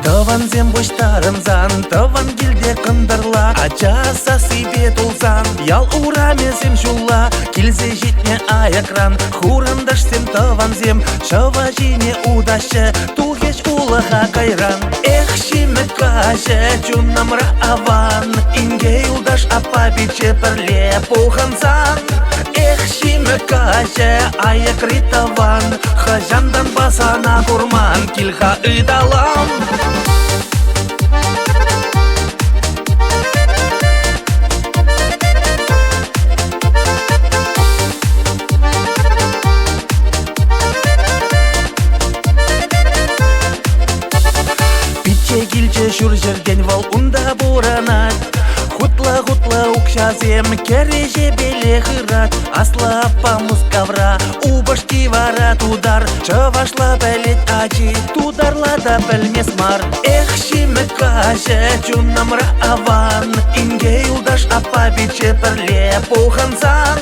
Тыванзем бұштарымзан, тыван келде қындырла, Ачаса себе тулсан, ял урамезем жулла, Келзе жетне аякран, хурындашсем тыванзем, Шыва жине удашы, тулгеч улыға кайран. Эх, шимі каже, чунамра аван, Инге юлдаш апа биче пірле пуханзан. Эх, шимі каже, аякритаван, Хажандан басана курман, Килха ыдалам. Килче шур жерден вал унда буранат, Хутла-хутла укшазем кереже беле хырат, Асла апамыз кавра, убашки варат удар, Чывашла бәлет ачи, тударла да білмес мар. Эх, шимі каже, чунамра аван, Инге юлдаш апа биче пірле пуханзан.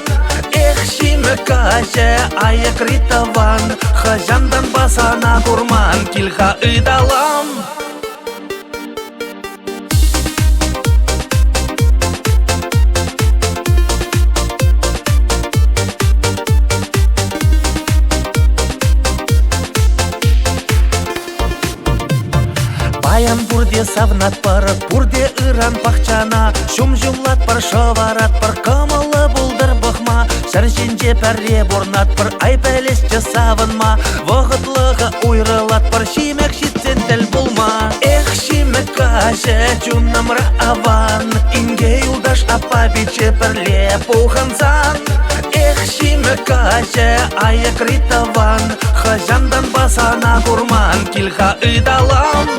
Эх, шимі каже, аякритаван, Хажандан басана курман, Килха ыдалам. Баян бурде савнат пар, бурде ыран пахчана, Шум жумлат пар, шаварат пар, Камалы булдыр бұхма, Шаршинже пәрре борнат пар, Ай пәлесче савынма, Вағытлығы уйрылат пар, Шимек шитсен тіл болма. Эх, шимек каже, чунамра аван, Инге юлдаш апа биче пірле пуханзан. Эх, шимек каже, аякритаван, Хажандан басана курман, Килха ыдалам.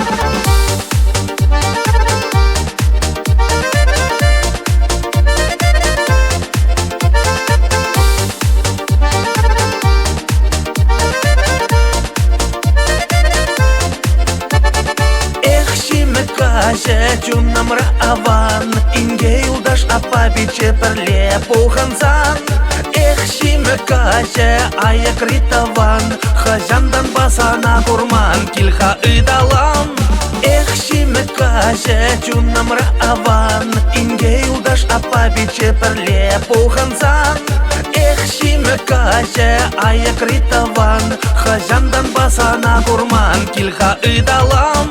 Каже, чунамра аван, Инге юлдаш апа биче пірле пуханзан. Эх, шимі каже, аякритаван, Хажандан басана курман, Килха ыдалам. Эх, шимі каже, чунамра аван, Инге юлдаш апа биче пірле пуханзан. Эх, шимі каже, аякритаван, Хажандан басана курман, Килха ыдалам.